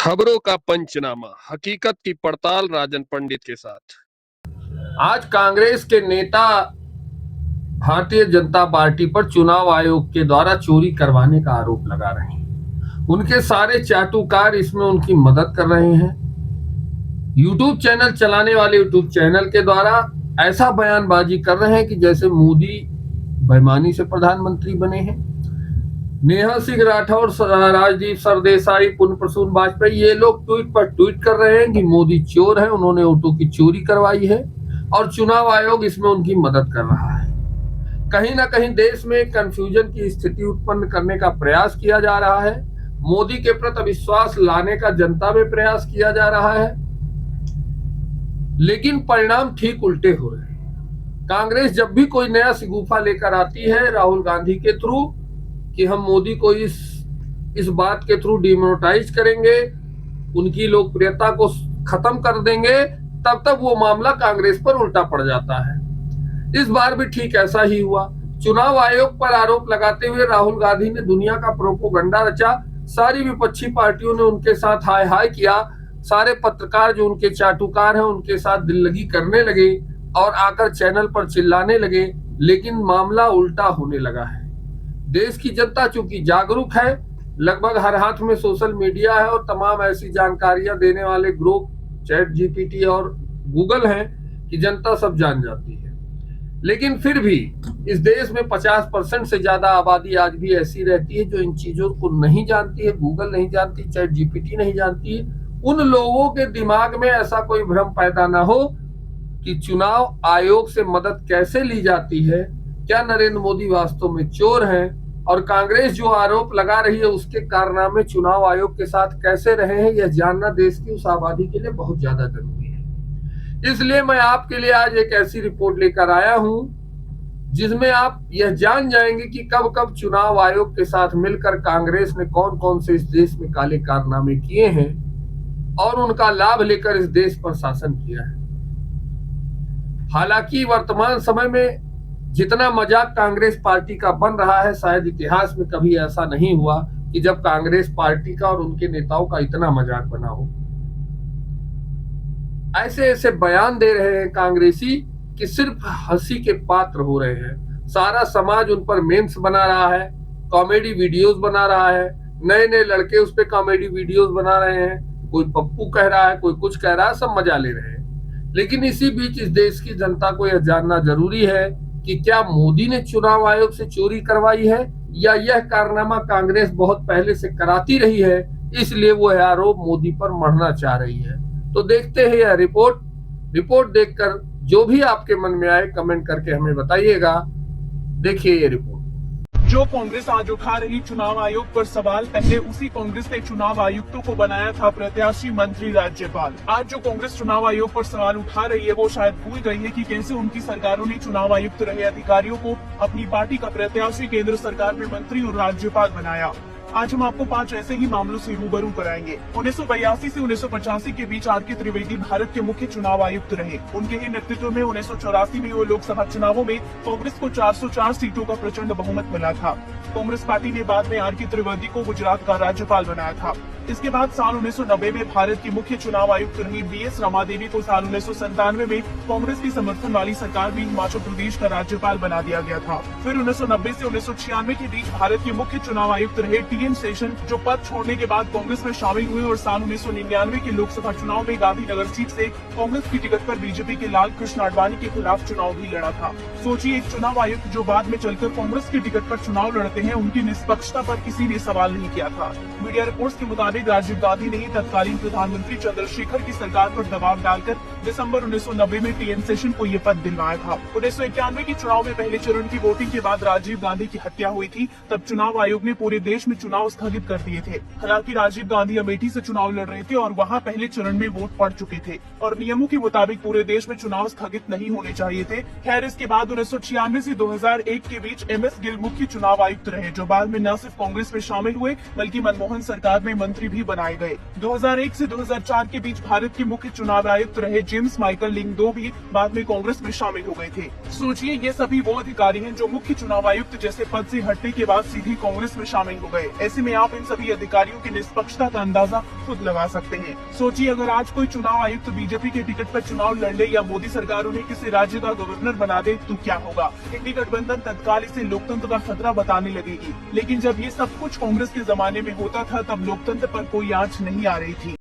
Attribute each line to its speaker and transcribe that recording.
Speaker 1: खबरों का पंचनामा, हकीकत की पड़ताल राजन पंडित के साथ।
Speaker 2: आज कांग्रेस के नेता भारतीय जनता पार्टी पर चुनाव आयोग के द्वारा चोरी करवाने का आरोप लगा रहे हैं। उनके सारे चाटुकार इसमें उनकी मदद कर रहे हैं। यूट्यूब चैनल चलाने वाले यूट्यूब चैनल के द्वारा ऐसा बयानबाजी कर रहे हैं कि जैसे मोदी बेईमानी से प्रधानमंत्री बने हैं। नेहा सिंह राठौर, राजदीप सरदेसाई, पुण्य प्रसून वाजपेयी, ये लोग ट्वीट पर ट्वीट कर रहे हैं कि मोदी चोर है, उन्होंने वोटों की चोरी करवाई है और चुनाव आयोग इसमें उनकी मदद कर रहा है। कहीं ना कहीं देश में कंफ्यूजन की स्थिति उत्पन्न करने का प्रयास किया जा रहा है। मोदी के प्रति विश्वास लाने का जनता में प्रयास किया जा रहा है, लेकिन परिणाम ठीक उल्टे हो रहे हैं। कांग्रेस जब भी कोई नया शिगुफा लेकर आती है राहुल गांधी के थ्रू कि हम मोदी को इस बात के थ्रू डिमोनेटाइज करेंगे, उनकी लोकप्रियता को खत्म कर देंगे, तब तक वो मामला कांग्रेस पर उल्टा पड़ जाता है। इस बार भी ठीक ऐसा ही हुआ। चुनाव आयोग पर आरोप लगाते हुए राहुल गांधी ने दुनिया का प्रोपोगंडा रचा। सारी विपक्षी पार्टियों ने उनके साथ हाय हाय किया। सारे पत्रकार जो उनके चाटुकार हैं उनके साथ दिल लगी करने लगे और आकर चैनल पर चिल्लाने लगे, लेकिन मामला उल्टा होने लगा है। देश की जनता चूंकि जागरूक है, लगभग हर हाथ में सोशल मीडिया है और तमाम ऐसी जानकारियां देने वाले ग्रुप चैट जीपीटी और गूगल हैं कि जनता सब जान जाती है। लेकिन फिर भी इस देश में 50% से ज्यादा आबादी आज भी ऐसी रहती है जो इन चीजों को नहीं जानती है। गूगल नहीं जानती, चैट जीपीटी नहीं जानती है। उन लोगों के दिमाग में ऐसा कोई भ्रम पैदा ना हो कि चुनाव आयोग से मदद कैसे ली जाती है, क्या नरेंद्र मोदी वास्तव में चोर हैं और कांग्रेस जो आरोप लगा रही है उसके कारनामे चुनाव आयोग के साथ कैसे रहे हैं, यह जानना देश की उस आबादी के लिए बहुत ज्यादा जरूरी है। इसलिए मैं आपके लिए आज एक ऐसी रिपोर्ट लेकर आया हूं जिसमें आप यह जान जाएंगे कि कब कब चुनाव आयोग के साथ मिलकर कांग्रेस ने कौन कौन से इस देश में काले कारनामे किए हैं और उनका लाभ लेकर इस देश पर शासन किया है। हालांकि वर्तमान समय में जितना मजाक कांग्रेस पार्टी का बन रहा है, शायद इतिहास में कभी ऐसा नहीं हुआ कि जब कांग्रेस पार्टी का और उनके नेताओं का इतना मजाक बना हो। ऐसे ऐसे बयान दे रहे हैं कांग्रेसी कि सिर्फ हंसी के पात्र हो रहे हैं। सारा समाज उन पर मेम्स बना रहा है, कॉमेडी वीडियोस बना रहा है, नए नए लड़के उस पर कॉमेडी वीडियोस बना रहे हैं। कोई पप्पू कह रहा है, कोई कुछ कह रहा है, सब मजा ले रहे हैं। लेकिन इसी बीच इस देश की जनता को यह जानना जरूरी है कि क्या मोदी ने चुनाव आयोग से चोरी करवाई है या यह कारनामा कांग्रेस बहुत पहले से कराती रही है, इसलिए वो आरोप मोदी पर मढ़ना चाह रही है। तो देखते हैं यह रिपोर्ट देखकर जो भी आपके मन में आए कमेंट करके हमें बताइएगा। देखिए ये रिपोर्ट।
Speaker 3: जो कांग्रेस आज उठा रही चुनाव आयोग पर सवाल, पहले उसी कांग्रेस ने चुनाव आयुक्तों को बनाया था प्रत्याशी, मंत्री, राज्यपाल। आज जो कांग्रेस चुनाव आयोग पर सवाल उठा रही है वो शायद भूल गई है कि कैसे उनकी सरकारों ने चुनाव आयुक्त रहे अधिकारियों को अपनी पार्टी का प्रत्याशी, केंद्र सरकार में मंत्री और राज्यपाल बनाया। आज हम आपको 5 ऐसे ही मामलों से रूबरू कराएंगे। 1982 से 1985 के बीच आर के त्रिवेदी भारत के मुख्य चुनाव आयुक्त रहे। उनके ही नेतृत्व में 1984 में हुए लोकसभा चुनावों में कांग्रेस को 404 सीटों का प्रचंड बहुमत मिला था। कांग्रेस पार्टी ने बाद में आर के त्रिवेदी को गुजरात का राज्यपाल बनाया था। इसके बाद साल 1990 में भारत की मुख्य चुनाव आयुक्त रही BS रमादेवी को साल 1997 में कांग्रेस की समर्थन वाली सरकार में हिमाचल प्रदेश का राज्यपाल बना दिया गया था। फिर 1990 से 1996 के बीच भारत के मुख्य चुनाव आयुक्त रहे TN शेषन, जो पद छोड़ने के बाद कांग्रेस में शामिल हुए और साल 1999 के लोकसभा चुनाव में गांधीनगर सीट से कांग्रेस की टिकट पर बीजेपी के लाल कृष्ण आडवाणी के खिलाफ चुनाव भी लड़ा था। सोचिए, एक चुनाव आयुक्त जो बाद में चलकर कांग्रेस की टिकट पर चुनाव लड़ते हैं, उनकी निष्पक्षता पर किसी ने सवाल नहीं किया था। मीडिया रिपोर्ट्स के मुताबिक राजीव गांधी ने ही तत्कालीन प्रधानमंत्री चंद्रशेखर की सरकार पर दबाव डालकर दिसंबर 1990 में TN शेषन को ये पद दिलवाया था। 1991 के चुनाव में पहले चरण की वोटिंग के बाद राजीव गांधी की हत्या हुई थी। तब चुनाव आयोग ने पूरे देश में चुनाव स्थगित कर दिए थे। हालांकि राजीव गांधी अमेठी से चुनाव लड़ रहे थे और वहां पहले चरण में वोट पड़ चुके थे और नियमों के मुताबिक पूरे देश में चुनाव स्थगित नहीं होने चाहिए थे। खैर, इसके बाद 1996 से 2001 के बीच MS गिल मुख्य चुनाव आयुक्त रहे, जो बाद में न सिर्फ कांग्रेस में शामिल हुए बल्कि मनमोहन सरकार में मंत्री भी बनाए गए। 2001 से 2004 के बीच भारत के मुख्य चुनाव आयुक्त रहे जेम्स माइकल लिंगदो भी बाद में कांग्रेस में शामिल हो गए थे। सोचिए, ये सभी वो अधिकारी हैं जो मुख्य चुनाव आयुक्त जैसे पद से हटने के बाद सीधे कांग्रेस में शामिल हो गए। ऐसे में आप इन सभी अधिकारियों की निष्पक्षता का अंदाजा खुद लगा सकते हैं। सोचिए, अगर आज कोई चुनाव आयुक्त बीजेपी के टिकट पर चुनाव लड़ ले या मोदी सरकार उन्हें किसी राज्य का गवर्नर बना दे तो क्या होगा। इंडी गठबंधन तत्काल इसे लोकतंत्र का खतरा बताने लगेगी। लेकिन जब ये सब कुछ कांग्रेस के जमाने में होता था तब लोकतंत्र पर कोई आंच नहीं आ रही थी।